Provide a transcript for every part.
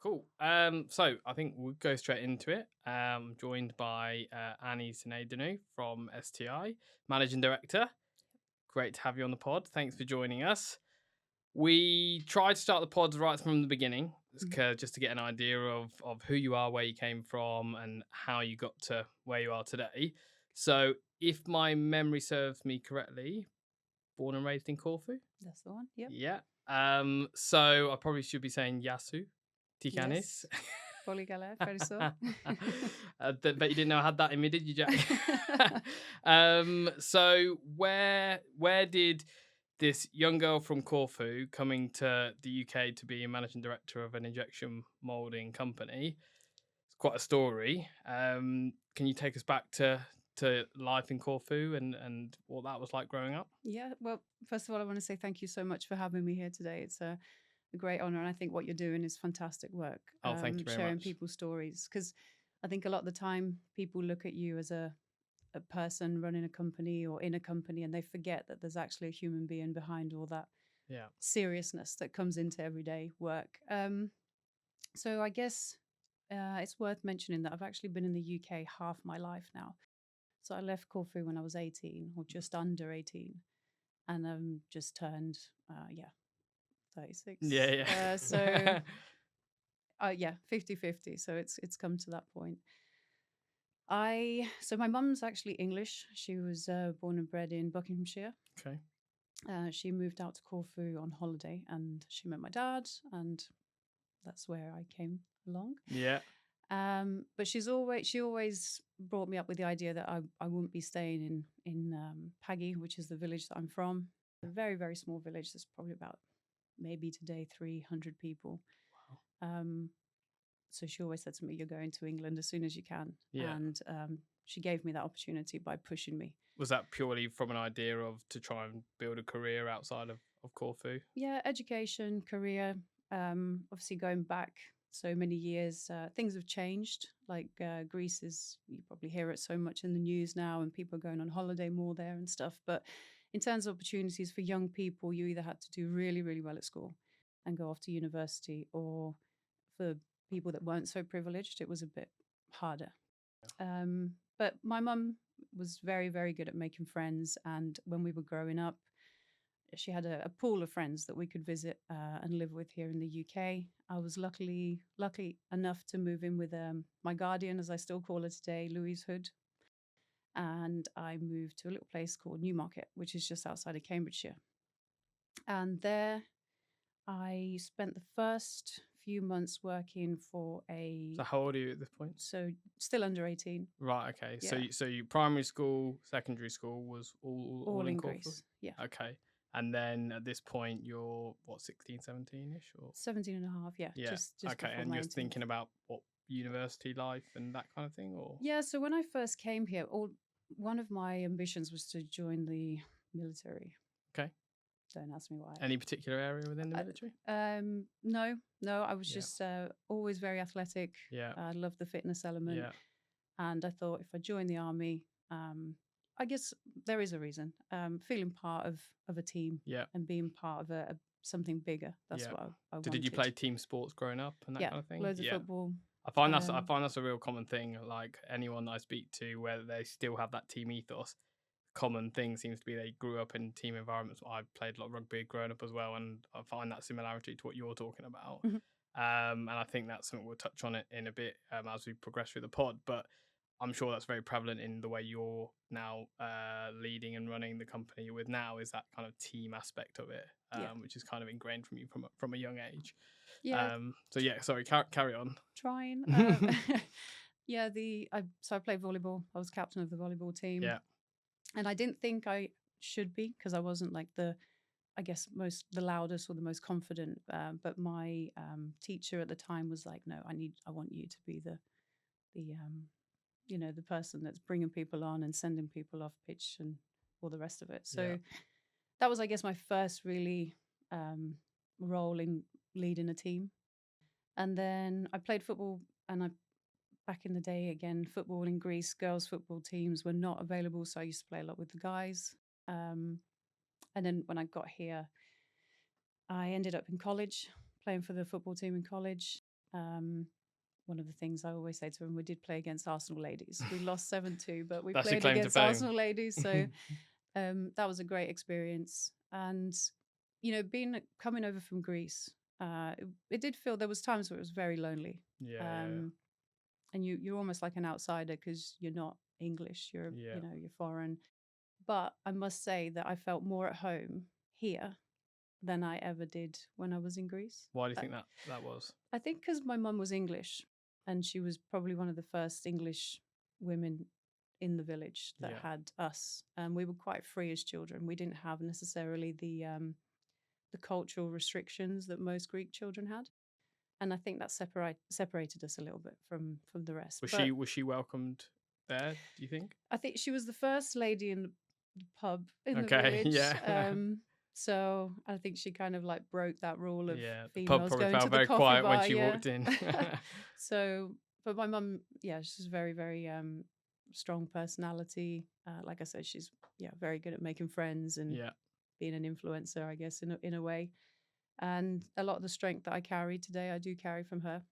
Cool. So I think we'll go straight into it. Joined by Annie Sinadinou from STI, Managing Director. Great to have you on the pod. Thanks for joining us. We tried to start the pods right from the beginning, just to get an idea of who you are, where you came from, and how you got to where you are today. So, if my memory serves me correctly, born and raised in Corfu. That's the one. Yep. Yeah. So I probably should be saying Yasu, Tikanis. Yes. Polygala, Feriso. Bet you didn't know I had that in me, did you, Jack? So where did this young girl from Corfu coming to the UK to be a managing director of an injection molding company? It's quite a story. Can you take us back to life in Corfu and what that was like growing up? Yeah. Well, first of all, I want to say thank you so much for having me here today. It's a great honor. And I think what you're doing is fantastic work. Oh, thank you very sharing much. people's stories. Because I think a lot of the time people look at you as a person running a company or in a company and they forget that there's actually a human being behind all that Yeah. seriousness that comes into everyday work. So I guess it's worth mentioning that I've actually been in the UK half my life now. So I left Corfu when I was 18 or just under 18 and just turned, 36. Yeah, yeah. So, yeah, 50-50. So it's come to that point. So my mum's actually English. She was born and bred in Buckinghamshire. Okay. She moved out to Corfu on holiday and she met my dad, and that's where I came along. Yeah. But she always brought me up with the idea that I wouldn't be staying in Paggy, which is the village that I'm from. A very, very small village. There's probably about maybe today 300 people. Um, so she always said to me, "You're going to England as soon as you can." Yeah. And she gave me that opportunity by pushing me. Was that purely from an idea of to try and build a career outside of Corfu? Yeah, education, career. Obviously, going back so many years, things have changed. Like Greece is, you probably hear it so much in the news now, and people are going on holiday more there and stuff. But in terms of opportunities for young people, you either had to do really, really well at school and go off to university, or for people that weren't so privileged, it was a bit harder. But my mum was very, very good at making friends. And when we were growing up, she had a pool of friends that we could visit and live with here in the UK. I was lucky enough to move in with my guardian, as I still call her today, Louise Hood. And I moved to a little place called Newmarket, which is just outside of Cambridgeshire. And there I spent the first few months working for So how old are you at this point? So still under 18. Right. Okay. Yeah. So you primary school, secondary school was all in Corfu? Greece. Yeah. Okay. And then at this point you're what, 16, 17-ish or 17 and a half. Yeah. yeah. Just Okay. And you're thinking about what university life and that kind of thing, or Yeah. So when I first came here, one of my ambitions was to join the military. okay. Don't ask me why. Any particular area within the military? No. I was Yeah. just always very athletic. Yeah. I loved the fitness element. Yeah. And I thought if I joined the army, I guess there is a reason. Feeling part of a team Yeah. and being part of something bigger. That's Yeah. what I So wanted. did you play team sports growing up and that Yeah, kind of thing? loads of Yeah. football. I find that's a real common thing. Like anyone I speak to, where they still have that team ethos. Common thing seems to be they grew up in team environments. I played a lot of rugby growing up as well, and I find that similarity to what you're talking about. Mhm. And I think that's something we'll touch on it in a bit as we progress through the pod. But I'm sure that's very prevalent in the way you're now leading and running the company you're with now. Is that kind of team aspect of it, Yeah. which is kind of ingrained from you from a young age. Yeah. So yeah, sorry, carry on. Trying. Yeah. I played volleyball. I was captain of the volleyball team. Yeah. And I didn't think I should be because I wasn't like the loudest or the most confident. But my teacher at the time was like, "No, I want you to be the the person that's bringing people on and sending people off pitch and all the rest of it." So Yeah. that was, I guess, my first really role in leading a team. And then I played football, and back in the day, again, football in Greece, girls' football teams were not available. So I used to play a lot with the guys. And then when I got here, I ended up in college, playing for the football team in college. One of the things I always say to him, we did play against Arsenal ladies. We lost 7-2, but we That's your played claim to against fame. Arsenal ladies. So that was a great experience. And, coming over from Greece, it did feel there was times where it was very lonely. Yeah. And you're almost like an outsider because you're not English, you're foreign. But I must say that I felt more at home here than I ever did when I was in Greece. Why do you think that was? I think because my mum was English, and she was probably one of the first English women in the village that had us. We were quite free as children. We didn't have necessarily the cultural restrictions that most Greek children had, and I think that separated us a little bit from the rest. Was she welcomed there, do you think? I think she was the first lady in the pub in the Okay, village. yeah. So I think she kind of like broke that rule of The pub females probably going felt to the very coffee quiet bar. when she walked in. So, but my mum, she's very, very strong personality. Like I said, she's very good at making friends and being an influencer, I guess, in a way. And a lot of the strength that I carry today, I do carry from her.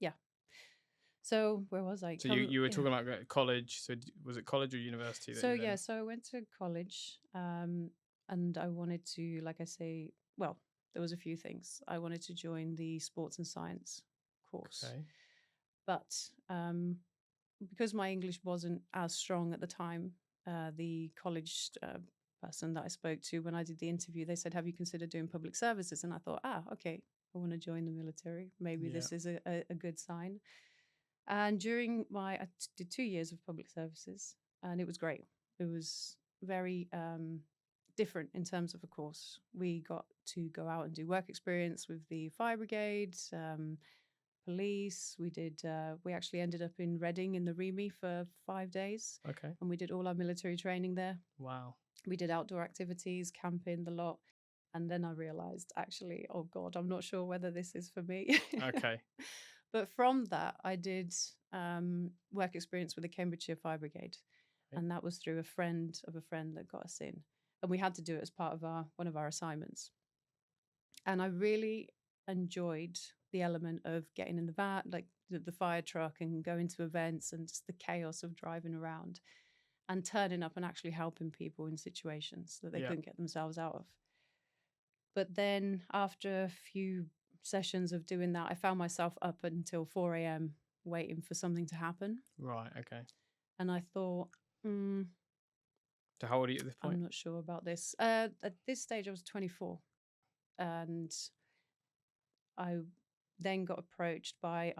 Yeah. So where was I? So you were talking about college. So was it college or university? So I went to college, and I wanted to, like I say, well, there was a few things. I wanted to join the sports and science course, but because my English wasn't as strong at the time, the college person that I spoke to when I did the interview, they said, "Have you considered doing public services?" And I thought, okay, I want to join the military. Maybe this is a good sign. And during I did 2 years of public services, and it was great. It was very different in terms of a course. We got to go out and do work experience with the fire brigade, police. We actually ended up in Reading in the Remy for 5 days. Okay. And we did all our military training there. Wow. We did outdoor activities, camping, the lot. And then I realized, actually, oh God, I'm not sure whether this is for me. Okay. But from that, I did work experience with the Cambridgeshire Fire Brigade. Okay. And that was through a friend of a friend that got us in. And we had to do it as part of one of our assignments. And I really enjoyed the element of getting in the van, like the fire truck, and going to events and just the chaos of driving around and turning up and actually helping people in situations that they couldn't get themselves out of. But then after a few sessions of doing that, I found myself up until 4 a.m. waiting for something to happen. Right, okay. And I thought, So how old are you at this point? I'm not sure about this. At this stage, I was 24. And I then got approached by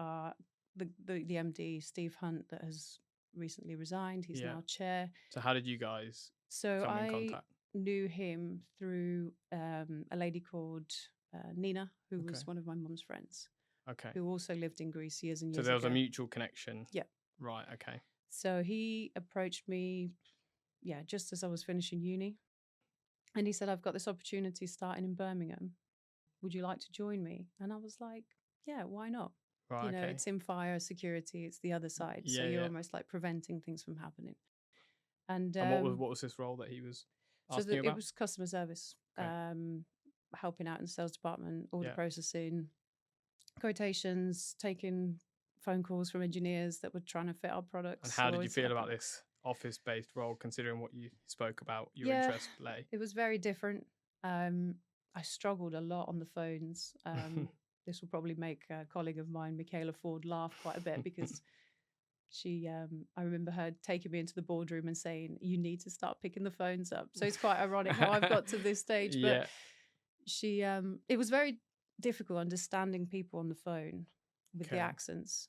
the MD, Steve Hunt, that has recently resigned. He's now chair. So how did you guys come in contact? Knew him through a lady called Nina, who was one of my mum's friends. Okay. Who also lived in Greece years and years ago. So there was a mutual connection. Yeah. Right, okay. So he approached me, just as I was finishing uni. And he said, I've got this opportunity starting in Birmingham. Would you like to join me? And I was like, yeah, why not? Right, okay. It's in fire security. It's the other side. Yeah, so you're almost like preventing things from happening. And what was this role that he was asking you about? It was customer service, okay. Helping out in the sales department, order processing, quotations, taking phone calls from engineers that were trying to fit our products. And how did you feel about this office-based role, considering what you spoke about, your interest lay? It was very different. I struggled a lot on the phones. This will probably make a colleague of mine, Michaela Ford, laugh quite a bit because she, I remember her taking me into the boardroom and saying, you need to start picking the phones up. So it's quite ironic how I've got to this stage. But she, it was very difficult understanding people on the phone with the accents.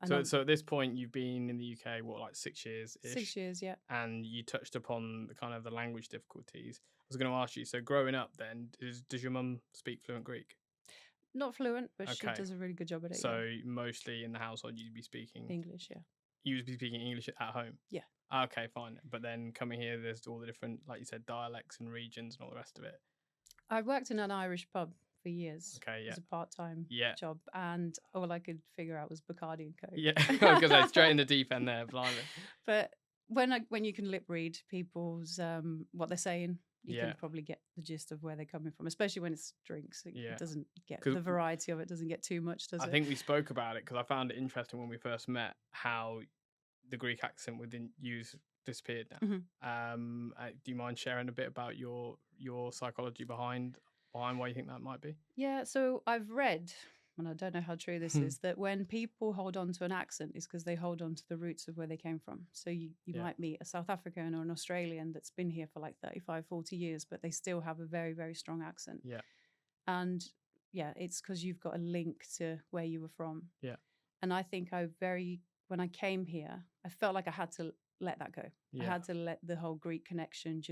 So at this point, you've been in the UK, what, like 6 years-ish? 6 years, yeah. And you touched upon the kind of the language difficulties. I was going to ask you, so growing up then, does your mum speak fluent Greek? Not fluent, but she does a really good job at it. So mostly in the household, you'd be speaking English, yeah. You would be speaking English at home? Yeah. Okay, fine. But then coming here, there's all the different, like you said, dialects and regions and all the rest of it. I worked in an Irish pub for years. Okay, yeah. As a part-time job, and all I could figure out was Bacardi and Coke. Yeah, because I'm straight in the deep end there, blimey. But when you can lip read people's what they're saying, you Yeah. can probably get the gist of where they're coming from, especially when it's drinks. It Yeah. doesn't get 'Cause the variety of it doesn't get too much, does I it? think we spoke about it because I found it interesting when we first met how the Greek accent within use disappeared now. Mhm. Do you mind sharing a bit about your psychology behind why you think that might be? Yeah, so I've read, and I don't know how true this is, that when people hold on to an accent, it's because they hold on to the roots of where they came from. So you Yeah. might meet a South African or an Australian that's been here for like 35, 40 years, but they still have a very, very strong accent. Yeah. And yeah, it's because you've got a link to where you were from. Yeah. And I think when I came here, I felt like I had to let that go. I Yeah. had to let the whole Greek connection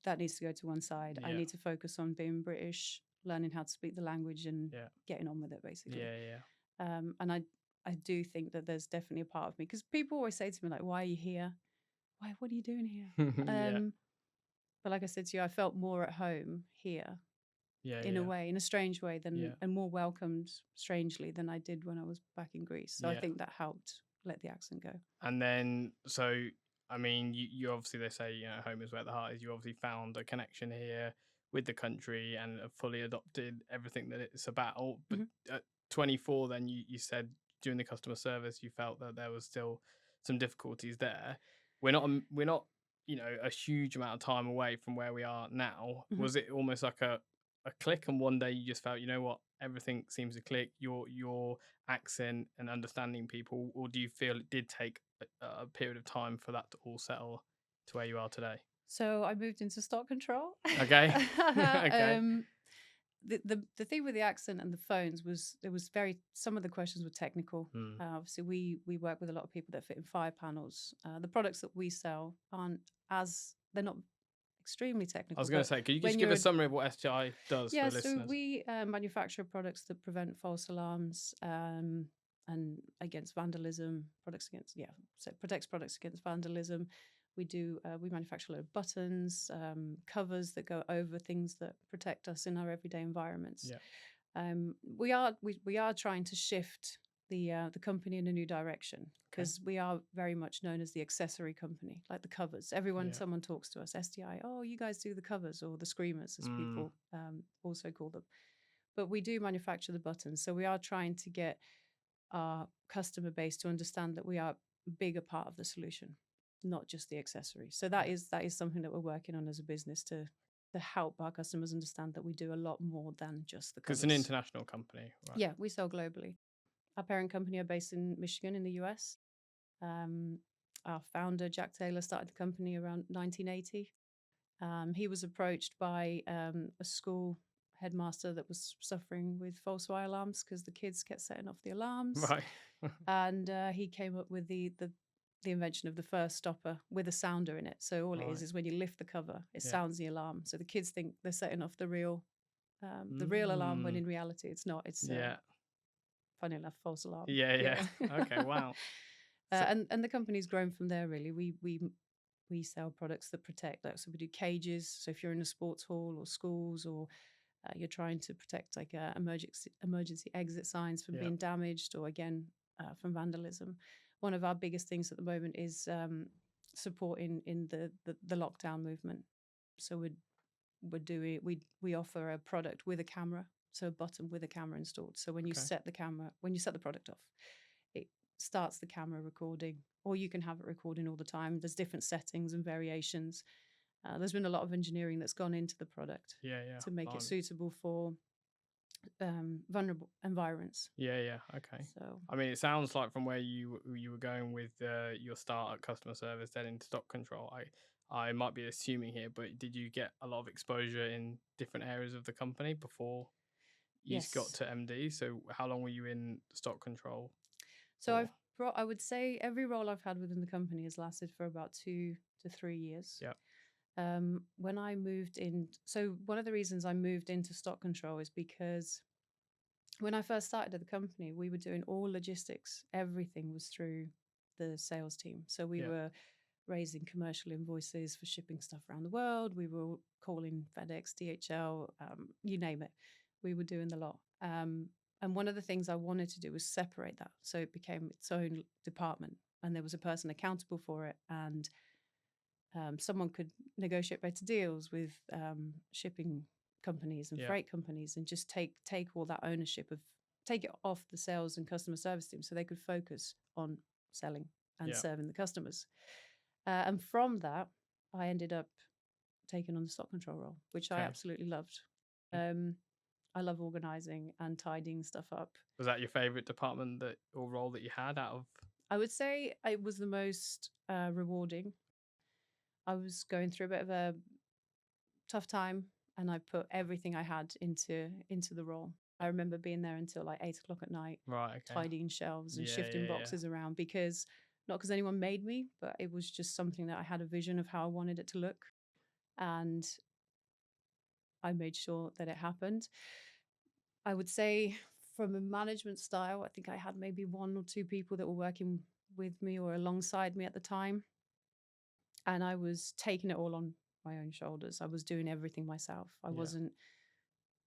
that needs to go to one side. I Yeah. need to focus on being British, learning how to speak the language and Yeah. getting on with it, basically. Yeah. And I do think that there's definitely a part of me, because people always say to me, like, why are you here? What are you doing here? Yeah. But like I said to you, I felt more at home here Yeah. in a way, in a strange way Yeah. and more welcomed strangely than I did when I was back in Greece. So I Yeah. think that helped let the accent go. And then, so I mean, you obviously, they say, home is where the heart is. You obviously found a connection here with the country and have fully adopted everything that it's about. But Mhm. at 24, then you said during the customer service you felt that there was still some difficulties there. We're not a huge amount of time away from where we are now. Mhm. Was it almost like a click, and one day you just felt, you know what, everything seems to click, your accent and understanding people, or do you feel it did take a period of time for that to all settle to where you are today? So I moved into stock control. Okay. Okay. The thing with the accent and the phones was some of the questions were technical. Hmm. Obviously, we work with a lot of people that fit in fire panels. The products that we sell they're not extremely I technical. was going to But say, could you when just give a you're summary of what STI does yeah, for so listeners? we manufacture products that prevent false alarms and against vandalism. So it protects products against vandalism. We manufacture a lot of buttons, covers that go over things that protect us in our everyday environments. Yeah. We are trying to shift the company in a new direction, because we are very much known as the accessory company, like the covers. Someone talks to us, STI, oh, you guys do the covers, or the screamers, as people also call them. But we do manufacture the buttons, so we are trying to get our customer base to understand that we are a bigger part of the solution, not just the accessory. So that is something that we're working on as a business to help our customers understand that we do a lot more than just the covers. It's an international company, right? Yeah, we sell globally. Our parent company are based in Michigan in the US. Our founder, Jack Taylor, started the company around 1980. He was approached by a school headmaster that was suffering with false fire alarms because the kids kept setting off the alarms. Right. And he came up with the invention of the first stopper with a sounder in it. So all it Right. is when you lift the cover, it Yeah. sounds the alarm. So the kids think they're setting off the real alarm, when in reality it's not. It's Yeah. funny enough, false alarm. Yeah. Okay. Wow. So, And the company's grown from there. Really, we sell products that protect. Like, so we do cages. So if you're in a sports hall or schools, or you're trying to protect like emergency exit signs from being damaged, or again from vandalism. One of our biggest things at the moment is supporting in the lockdown movement. So we offer a product with a camera, so a button with a camera installed. So when you set the product off, it starts the camera recording, or you can have it recording all the time. There's different settings and variations. There's been a lot of engineering that's gone into the product to make it suitable for vulnerable environments. Yeah. Okay. So I mean, it sounds like from where you were going with your start at customer service, then into stock control. I might be assuming here, but did you get a lot of exposure in different areas of the company before you got to MD? So how long were you in stock control? So I would say every role I've had within the company has lasted for about 2 to 3 years. Yeah. When I moved in, so one of the reasons I moved into stock control is because when I first started at the company, we were doing all logistics. Everything was through the sales team. So we were raising commercial invoices for shipping stuff around the world. We were calling FedEx, DHL, you name it. We were doing the lot. And one of the things I wanted to do was separate that, so it became its own department, and there was a person accountable for it. And someone could negotiate better deals with shipping companies and Yeah. freight companies, and just take all that ownership of take it off the sales and customer service team, so they could focus on selling and Yeah. serving the customers. And from that, I ended up taking on the stock control role, which I Okay. absolutely loved. Mm. I love organizing and tidying stuff up. Was that your favorite department or role that you had out of? I would say it was the most rewarding. I was going through a bit of a tough time, and I put everything I had into the role. I remember being there until like 8 o'clock at night, Right. Okay. tidying shelves and Yeah. shifting Yeah. boxes around, because not because anyone made me, but it was just something that I had a vision of how I wanted it to look, and I made sure that it happened. I would say from a management style, I think I had maybe one or two people that were working with me or alongside me at the time, and I was taking it all on my own shoulders. I was doing everything myself. I Yeah. wasn't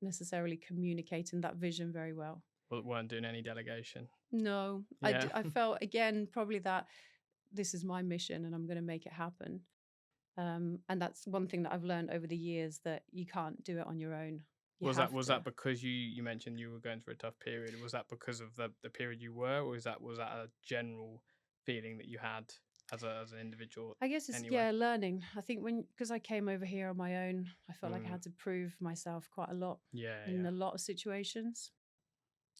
necessarily communicating that vision very well. Well, weren't doing any delegation. No, Yeah. I felt again probably that this is my mission and I'm going to make it happen. And that's one thing that I've learned over the years, that you can't do it on your own. You Was have that to. because you mentioned you were going through a tough period? Was that because of the period you were, or was that a general feeling that you had as an individual I guess it's, anyway? yeah, learning. I think because I came over here on my own, I felt like I Mm. had to prove myself quite a lot Yeah. in Yeah. a lot of situations.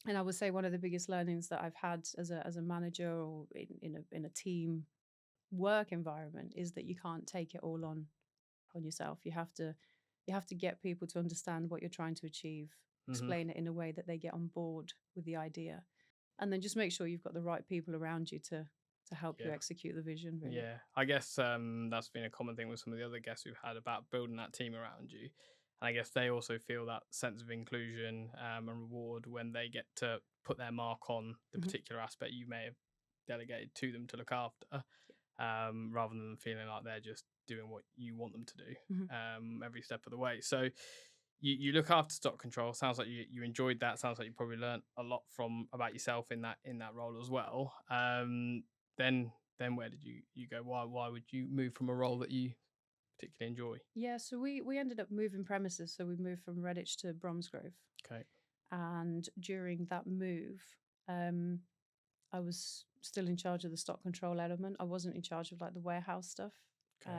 And I would say one of the biggest learnings that I've had as a manager or in a team work environment is that you can't take it all on yourself. You have to get people to understand what you're trying to achieve, Mm-hmm. explain it in a way that they get on board with the idea, and then just make sure you've got the right people around you to help you Yeah. execute the vision, really. Yeah, I guess that's been a common thing with some of the other guests we've had about building that team around you. And I guess they also feel that sense of inclusion and reward when they get to put their mark on the Mhm. particular aspect you may have delegated to them to look after, rather than feeling like they're just doing what you want them to do Mhm. every step of the way. So you look after stock control. Sounds like you enjoyed that. Sounds like you probably learned a lot from about yourself in that role as well. Then where did you go? Why would you move from a role that you particularly enjoy? Yeah, so we ended up moving premises. So we moved from Redditch to Bromsgrove. Okay. And during that move, um, I was still in charge of the stock control element. I wasn't in charge of like the warehouse stuff. Okay.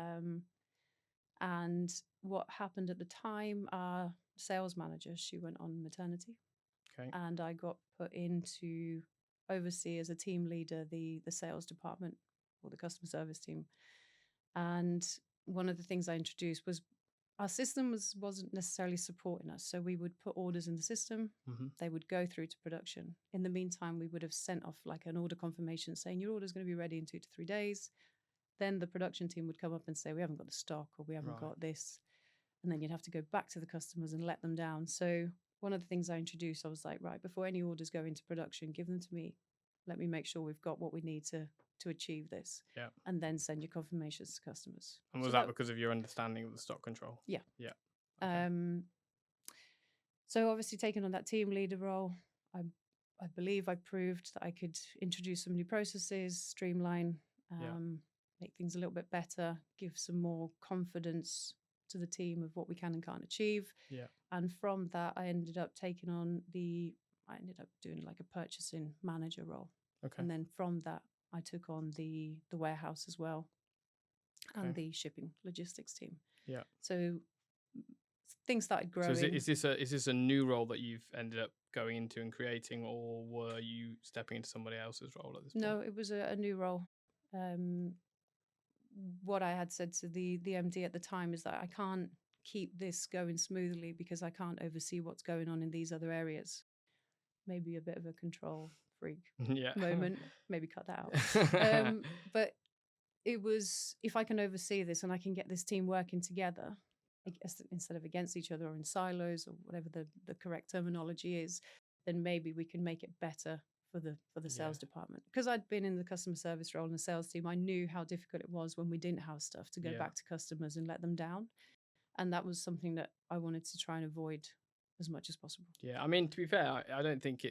And what happened at the time, our sales manager, she went on maternity, Okay. and I got put in to oversee as a team leader the sales department or the customer service team. And one of the things I introduced was our system wasn't necessarily supporting us. So we would put orders in the system, Mm-hmm. they would go through to production. In the meantime, we would have sent off like an order confirmation saying your order is going to be ready in 2 to 3 days. Then the production team would come up and say, we haven't got the stock, or we haven't Right. got this. And then you'd have to go back to the customers and let them down. So one of the things I introduced, I was like, right, before any orders go into production, give them to me. Let me make sure we've got what we need to achieve this. Yeah. And then send your confirmations to customers. And was that because of your understanding of the stock control? Yeah. Yeah. Okay. So obviously taking on that team leader role, I believe I proved that I could introduce some new processes, streamline, Yeah. make things a little bit better, give some more confidence to the team of what we can and can't achieve. Yeah. And from that, I ended up doing like a purchasing manager role. Okay. And then from that, I took on the warehouse as well, and Okay. the shipping logistics team. Yeah. So things started So growing. is this a new role that you've ended up going into and creating, or were you stepping into somebody else's role at this point? No, it was a new role. What I had said to the MD at the time is that I can't keep this going smoothly because I can't oversee what's going on in these other areas. Maybe a bit of a control freak Yeah. moment. Maybe cut that out. But it was, if I can oversee this and I can get this team working together, I guess, instead of against each other or in silos or whatever the correct terminology is, then maybe we can make it better for the sales department. Because I'd been in the customer service role in the sales team, I knew how difficult it was when we didn't have stuff to go Yeah. back to customers and let them down. And that was something that I wanted to try and avoid as much as possible. Yeah, I mean, to be fair, I don't think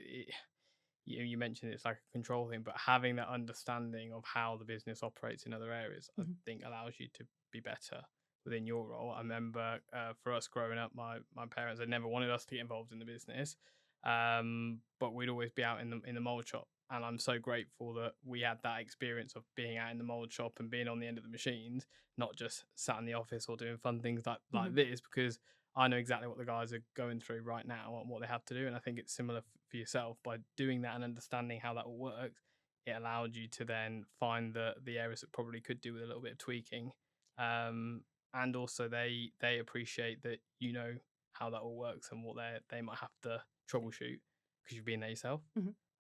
you mentioned it's like a control thing, but having that understanding of how the business operates in other areas, I Mhm. think allows you to be better within your role. I remember for us growing up, my parents had never wanted us to get involved in the business, but we'd always be out in the mold shop. And I'm so grateful that we had that experience of being out in the mold shop and being on the end of the machines, not just sat in the office or doing fun things like this, because I know exactly what the guys are going through right now and what they have to do. And I think it's similar for yourself. By doing that and understanding how that all works, it allowed you to then find the areas that probably could do with a little bit of tweaking. And also they appreciate that you know how that all works and what they might have to troubleshoot because you've been there yourself.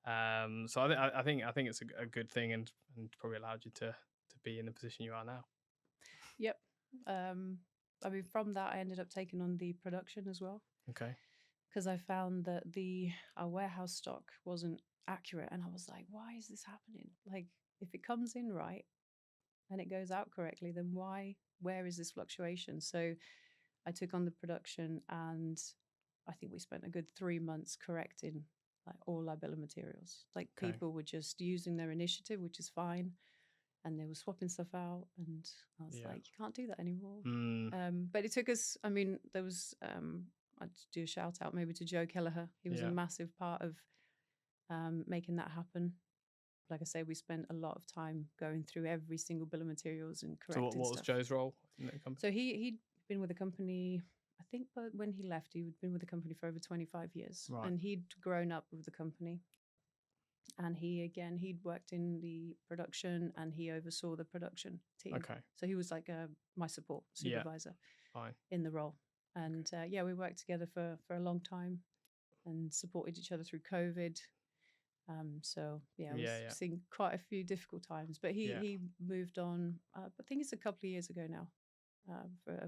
So I think it's a good thing, and probably allowed you to be in the position you are now. Yep. I mean, from that, I ended up taking on the production as well. Okay. Because I found that our warehouse stock wasn't accurate, and I was like, why is this happening? Like, if it comes in right and it goes out correctly, then where is this fluctuation? So I took on the production, and I think we spent a good 3 months correcting like all our bill of materials. Like, people were just using their initiative, which is fine, and they were swapping stuff out, and I was like, you can't do that anymore. But it took us, I mean, there was I'd do a shout out maybe to Joe Kelleher. He was a massive part of making that happen. Like I say, we spent a lot of time going through every single bill of materials and correcting So what was Joe's role in the company? So he'd been with the company, I think, but when he left, he'd been with the company for over 25 years. Right. And he'd grown up with the company. And he'd worked in the production, and he oversaw the production team. Okay. So he was like my support supervisor in the role. And we worked together for a long time and supported each other through COVID. We've seen quite a few difficult times, but he moved on. I think it's a couple of years ago now,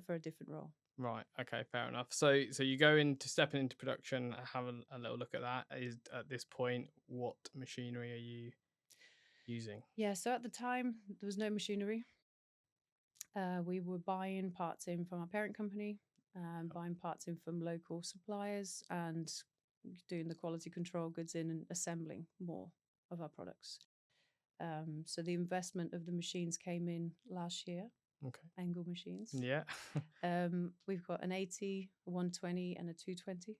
for a different role. Right. Okay. Fair enough. So you go into stepping into production. Have a little look at that. Is at this point, what machinery are you using? Yeah. So at the time, there was no machinery. We were buying parts in from our parent company, buying parts in from local suppliers, and doing the quality control goods in and assembling more of our products. So the investment of the machines came in last year. Okay. Angle machines. Yeah. We've got an 80, a 120, and a 220,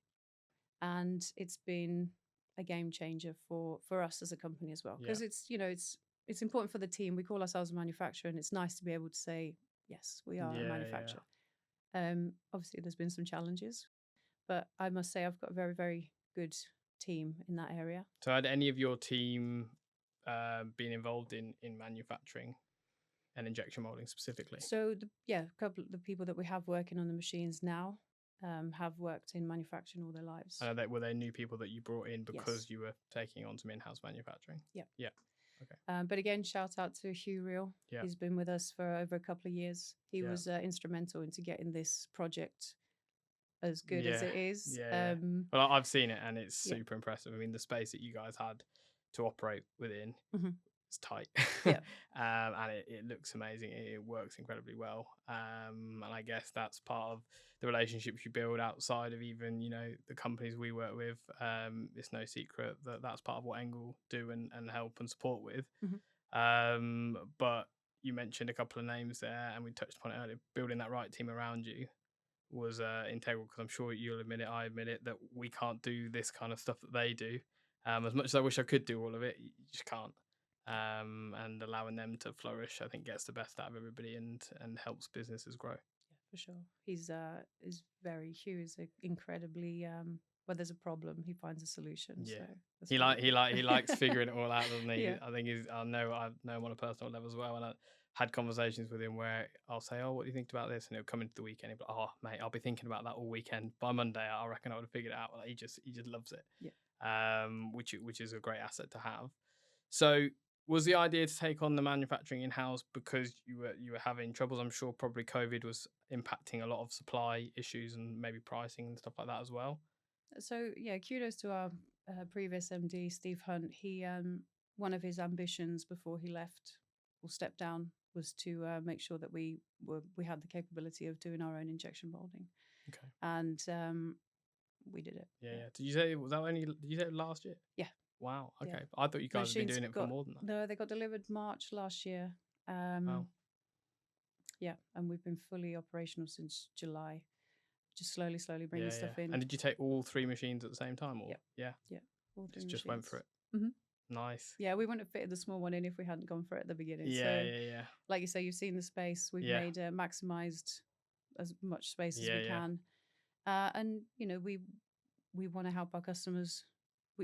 and it's been a game changer for us as a company as well, because it's important for the team. We call ourselves a manufacturer, and it's nice to be able to say, yes, we are a manufacturer. Obviously, there's been some challenges, but I must say I've got a very, very good team in that area. So had any of your team been involved in manufacturing and injection molding specifically? So a couple of the people that we have working on the machines now have worked in manufacturing all their lives. Were they new people that you brought in because you were taking on some in-house manufacturing? Yeah. Okay. But again, shout out to Hugh Reel. Yeah. He's been with us for over a couple of years. He was instrumental into getting this project as good as it is. Well, I've seen it, and it's super impressive. I mean, the space that you guys had to operate within is tight. And it looks amazing. It works incredibly well. And I guess that's part of the relationships you build outside of even, the companies we work with. It's no secret that that's part of what Engel do and help and support with. But you mentioned a couple of names there, and we touched upon it earlier. Building that right team around you was integral, because I'm sure you'll admit it, I admit it, that we can't do this kind of stuff that they do. As much as I wish I could do all of it, you just can't. And allowing them to flourish, I think, gets the best out of everybody and helps businesses grow. Yeah, for sure. Hugh is incredibly where there's a problem, he finds a solution. Yeah, so he likes figuring it all out, doesn't he? Yeah. I think I know him on a personal level as well, and I had conversations with him where I'll say, "Oh, what do you think about this?" And he'll come into the weekend, he'll be like, "Oh, mate, I'll be thinking about that all weekend. By Monday, I reckon I would have figured it out." Like, he just loves it. Yeah. Which is a great asset to have. So, was the idea to take on the manufacturing in-house because you were having troubles? I'm sure probably COVID was impacting a lot of supply issues and maybe pricing and stuff like that as well. So kudos to our previous MD, Steve Hunt. He one of his ambitions before he left or stepped down was to make sure that we had the capability of doing our own injection molding. Okay. And we did it. Yeah. Did you say last year? Yeah. Wow. Okay. Yeah. I thought you guys had been doing it for more than that. No, they got delivered March last year. Wow. Yeah, and we've been fully operational since July. Just slowly bringing Yeah, yeah. stuff in. And did you take all 3 machines at the same time, or Yep. yeah, Yeah, all three just went machines. for it? hmm Nice. Yeah, we wouldn't have fitted the small one in if we hadn't gone for it at the beginning. Yeah, So, yeah, yeah, like you say, you've seen the space. We've yeah, made maximized as much space as yeah, we yeah, can, and we want to help our customers.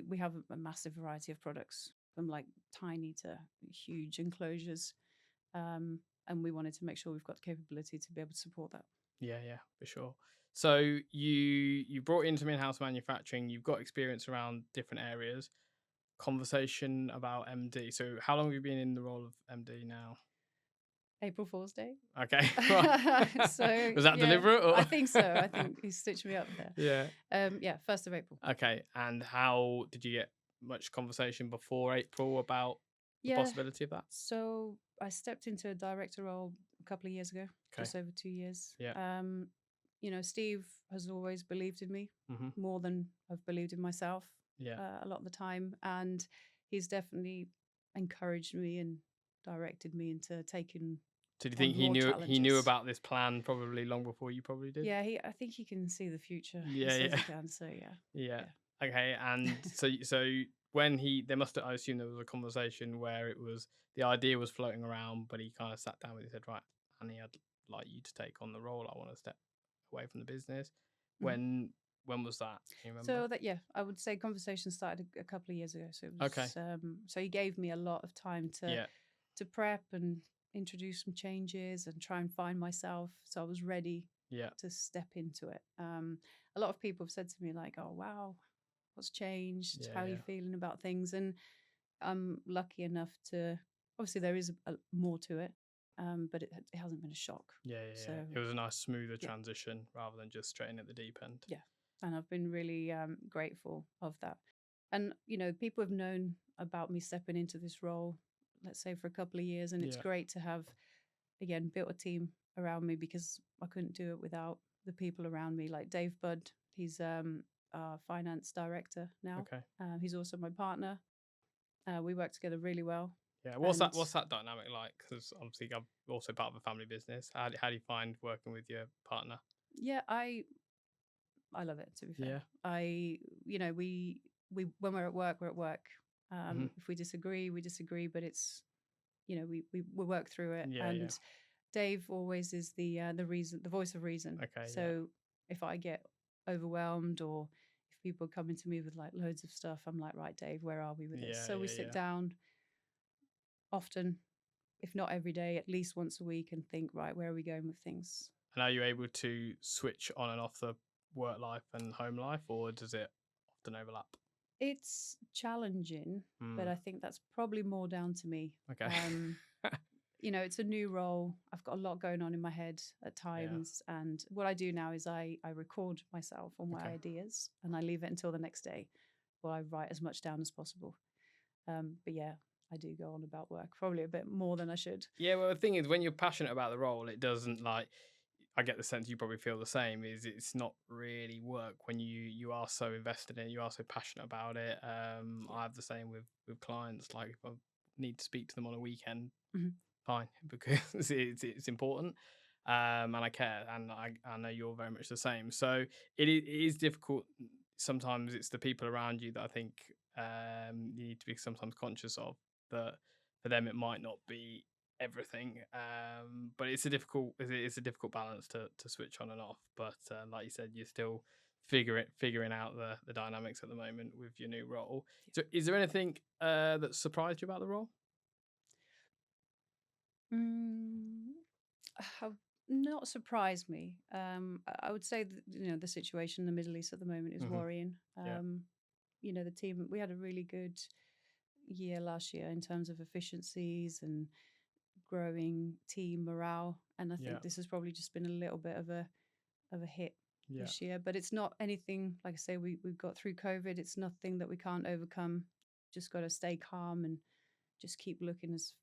We have a massive variety of products, from like tiny to huge enclosures, and we wanted to make sure we've got the capability to be able to support that. yeah, yeah, for sure. So you brought into in-house manufacturing. You've got experience around different areas. Conversation about MD. So how long have you been in the role of MD now? April Fool's Day. Okay, right. So Was that yeah, deliberate? Or? I think so. I think he stitched me up there. Yeah. Yeah, 1st of April. Okay. And how did you get much conversation before April about the Yeah. possibility of that? So I stepped into a director role a couple of years ago, Okay. just over 2 years. Yeah. Steve has always believed in me Mm-hmm. more than I've believed in myself Yeah. a lot of the time. And he's definitely encouraged me and directed me into taking So do you on think more he knew challenges. about this plan probably long before you probably did? Yeah, I think he can see the future. He Yeah, says yeah. he can. So yeah, Yeah. yeah. Okay. And so when there must have, I assume there was a conversation where it was the idea was floating around, but he kind of sat down with you and said, right, Annie, I'd like you to take on the role. I want to step away from the business. Mhm. When was that? Can you remember? So that yeah, I would say conversation started a couple of years ago. So it Okay. was so he gave me a lot of time Yeah. to prep and introduce some changes and try and find myself. So I was ready Yeah. to step into it. A lot of people have said to me like, "Oh wow, what's changed? Yeah. How are you Yeah. feeling about things?" And I'm lucky enough to obviously there is more to it, but it hasn't been a shock. Yeah, yeah, So yeah. It was a nice, smoother yeah, transition rather than just straight in at the deep end. yeah, and I've been really grateful of that. And people have known about me stepping into this role, let's say for a couple of years, and it's Yeah. great to have again built a team around me because I couldn't do it without the people around me, like Dave Budd. He's our finance director now. Okay. He's also my partner. We work together really well. Yeah. And What's that dynamic like? Because obviously I'm also part of a family business. How do you find working with your partner? yeah, I love it. To be fair, Yeah. we when we're at work, we're at work. Hmm. If we disagree, we disagree, but it's we work through it. Yeah. Yeah. And Dave always is the reason, the voice of reason. Okay. Yeah. So if I get overwhelmed or if people are coming to me with like loads of stuff, I'm like, right, Dave, where are we with this? Yeah. So we Yeah. sit Yeah. down often, if not every day, at least once a week, and think, right, where are we going with things? And are you able to switch on and off the work life and home life, or does it often overlap? It's challenging, but Mm. I think that's probably more down to me. Okay. It's a new role. I've got a lot going on in my head at Yeah. times. And what I do now is I record myself on my Okay. ideas and I leave it until the next day where I write as much down as possible. But yeah, I do go on about work, probably a bit more than I should. Yeah, well, the thing is, when you're passionate about the role, it doesn't like. I get the sense you probably feel the same. Is it's not really work when you are so invested in it, you are so passionate about it. Yeah. I have the same with clients. Like if I need to speak to them on a weekend, Mhm. fine, because it's important, and I care, and I know you're very much the same. So it is difficult. Sometimes it's the people around you that I think you need to be sometimes conscious of that. For them, it might not be everything, but it's a difficult balance to switch on and off. But like you said, you're still figuring out the dynamics at the moment with your new role. So is there anything that surprised you about the role? Mm, have not surprised me. I would say that, the situation in the Middle East at the moment is Hmm. worrying. Yeah. The team, we had a really good year last year in terms of efficiencies and growing team morale. And I Yeah. think this has probably just been a little bit of a hit Yeah. this year. But it's not anything, like I say, we've got through COVID. It's nothing that we can't overcome. Just got to stay calm and just keep looking as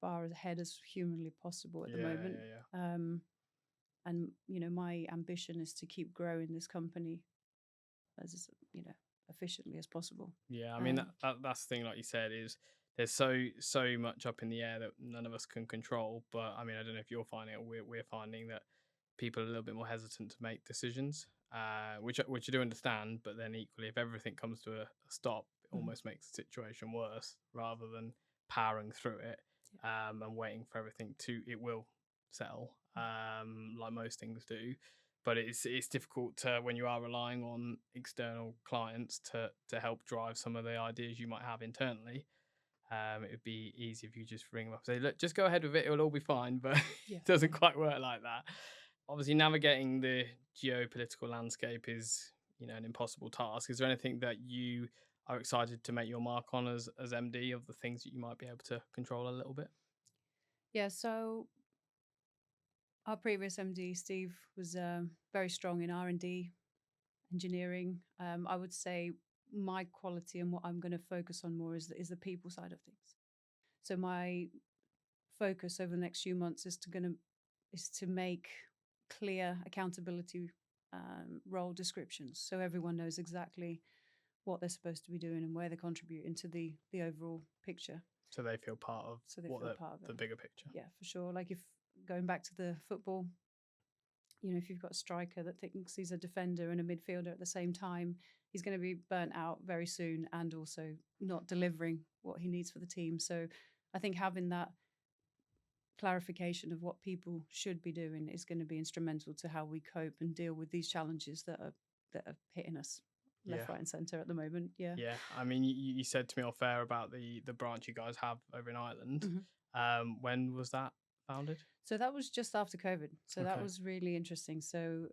far ahead as humanly possible at the Yeah. moment. Yeah. Yeah. And my ambition is to keep growing this company as efficiently as possible. Yeah, I mean Um, that's the thing. Like you said, is there's so much up in the air that none of us can control. But I mean, I don't know if you're finding it. We're finding that people are a little bit more hesitant to make decisions, which I do understand. But then equally, if everything comes to a stop, it Mhm. almost makes the situation worse rather than powering through it, and waiting for everything to it will settle, like most things do. But it's difficult to, when you are relying on external clients to help drive some of the ideas you might have internally. It would be easy if you just ring them up and say, look, just go ahead with it, it'll all be fine. But Yeah. it doesn't quite work like that. Obviously, navigating the geopolitical landscape is, an impossible task. Is there anything that you are excited to make your mark on as MD, of the things that you might be able to control a little bit? Yeah. So our previous MD, Steve, was very strong in R&D, engineering. I would say my quality and what I'm going to focus on more is the people side of things. So my focus over the next few months is to make clear accountability role descriptions, so everyone knows exactly what they're supposed to be doing and where they're contributing to the overall picture, So they feel part of so they what feel part of the it. bigger picture. Yeah, for sure. Like, if going back to the football, if you've got a striker that thinks he's a defender and a midfielder at the same time, he's going to be burnt out very soon and also not delivering what he needs for the team. So I think having that clarification of what people should be doing is going to be instrumental to how we cope and deal with these challenges that are hitting us Yeah. left, right, and centre at the moment. Yeah. Yeah, I mean, you said to me off air about the branch you guys have over in Ireland. Mhm. When was that founded? So that was just after COVID. So that Okay. was really interesting. So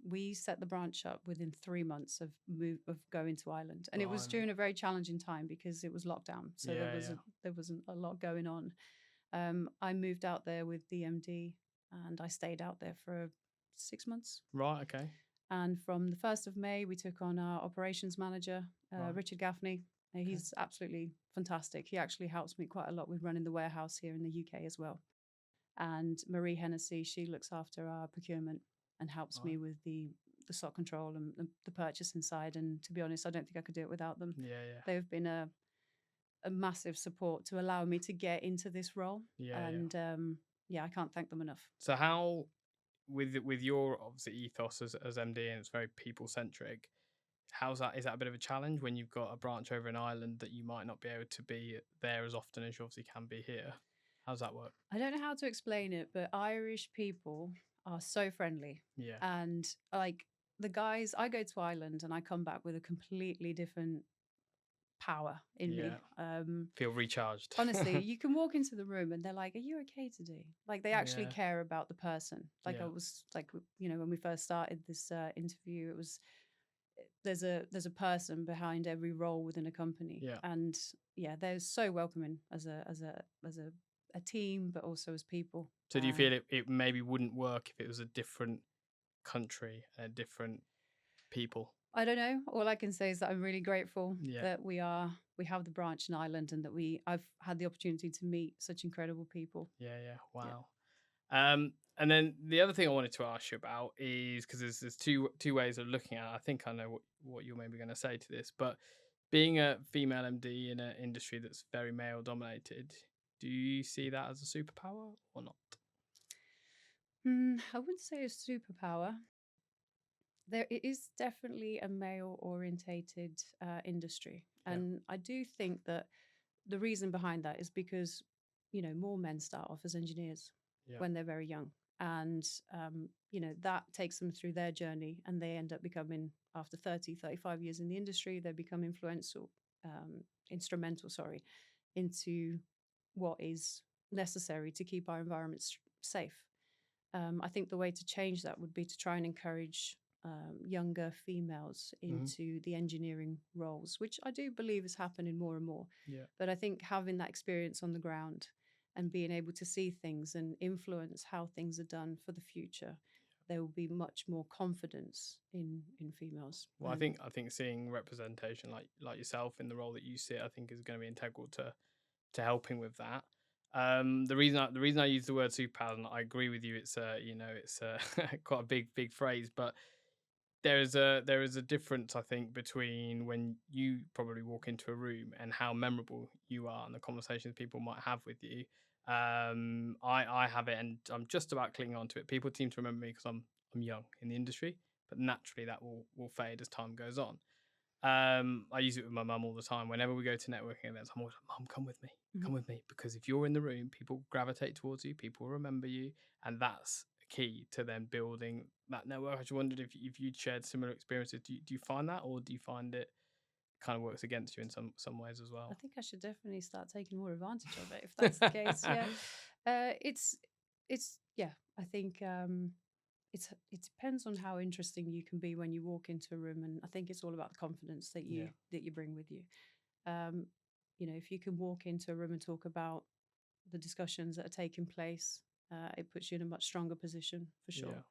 we set the branch up within 3 months of going to Ireland, and it was Blimey. during a very challenging time because it was lockdown. So Yeah, yeah. there wasn't a lot going on. I moved out there with the MD, and I stayed out there for 6 months. Right. Okay. And from the 1st of May, we took on our operations manager, Right. Richard Gaffney. Okay. He's absolutely fantastic. He actually helps me quite a lot with running the warehouse here in the UK as well. And Marie Hennessy, she looks after our procurement and helps Right. me with the stock control and the purchasing side. And to be honest, I don't think I could do it without them. Yeah, yeah, They've been a massive support to allow me to get into this role. yeah, yeah. And yeah, I can't thank them enough. So how, with your obviously ethos as MD, and it's very people centric. How's that? Is that a bit of a challenge when you've got a branch over in Ireland that you might not be able to be there as often as you obviously can be here? How's that work? I don't know how to explain it, but Irish people are so friendly. Yeah, And like the guys, I go to Ireland and I come back with a completely different power in yeah. me. Feel recharged. Honestly, you can walk into the room and they're like, "Are you okay today?" Like, they actually Yeah, care about the person. Like, I yeah, was like, when we first started this interview, it was there's a person behind every role within a company, yeah. and yeah, they're so welcoming as a team, but also as people. So do you feel it maybe wouldn't work if it was a different country and different people? I don't know. All I can say is that I'm really grateful Yeah, that we have the branch in Ireland and that I've had the opportunity to meet such incredible people. yeah, yeah. Yeah. Wow. And then the other thing I wanted to ask you about is, because there's two ways of looking at it. I think I know what you're maybe going to say to this, but being a female MD in an industry that's very male dominated, do you see that as a superpower or not? I wouldn't say a superpower. There it is definitely a male orientated industry, Yeah, and I do think that the reason behind that is because more men start off as engineers yeah, when they're very young, and that takes them through their journey, and they end up becoming, after 30, 35 years in the industry, they become instrumental, sorry, into what is necessary to keep our environments safe. I think the way to change that would be to try and encourage younger females hmm, into the engineering roles, which I do believe is happening more and more. yeah. But I think having that experience on the ground and being able to see things and influence how things are done for the future, there will be much more confidence in females. Well, I think seeing representation like yourself in the role that you sit, I think is going to be integral to helping with that. The reason I use the word superpower, and I agree with you, it's it's quite a big phrase, but there is a difference, I think, between when you probably walk into a room and how memorable you are and the conversations people might have with you. I have it, and I'm just about clinging on to it. People seem to remember me because I'm young in the industry, but naturally that will fade as time goes on. I use it with my mum all the time. Whenever we go to networking events, I'm always like, "Mum, come with me," because if you're in the room, people gravitate towards you, people remember you, and that's key to then building that network. I just wondered if you'd shared similar experiences. Do you find that, or do you find it kind of works against you in some ways as I well? think I should definitely start taking more advantage of it if that's the case. Yeah, it's yeah. I think it depends on how interesting you can be when you walk into a room, and I think it's all about the confidence Yeah. that you bring with you. Um, if you can walk into a room and talk about the discussions that are taking place, it puts you in a much stronger position for sure.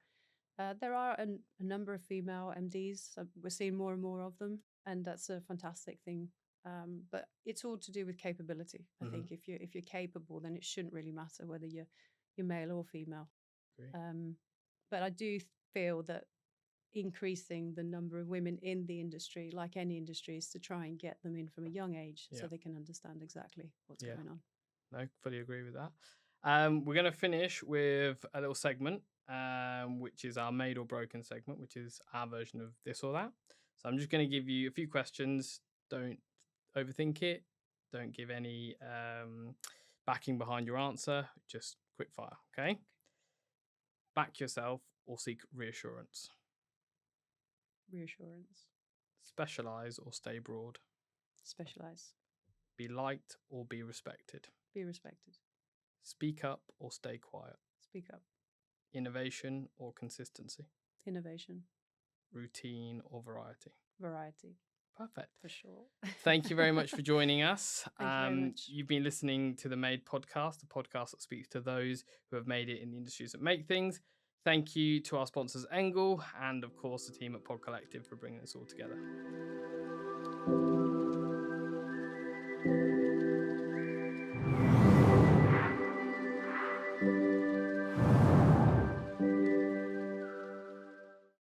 Yeah. There are a number of female MDs. We're seeing more and more of them, and that's a fantastic thing. But it's all to do with capability. I Hmm. think if you're capable, then it shouldn't really matter whether you're male or female. Agree. Um, but I do feel that increasing the number of women in the industry, like any industry, is to try and get them in from a young age so Yeah. they can understand exactly what's Yeah. going on. No, fully agree with that. We're going to finish with a little segment, which is our made or broken segment, which is our version of this or that. So I'm just going to give you a few questions. Don't overthink it. Don't give any backing behind your answer. Just quick fire. Okay. Back yourself or seek reassurance. Reassurance, Specialize or stay broad. specialize, Be liked or be respected. be respected, Speak up or stay quiet. speak up, Innovation or consistency. innovation, Routine or variety. variety, Perfect. for sure. Thank you very much for joining us. Thank you very much. You've been listening to the Made podcast, a podcast that speaks to those who have made it in the industries that make things. Thank you to our sponsors, Engel, and of course, the team at Pod Collective for bringing this all together.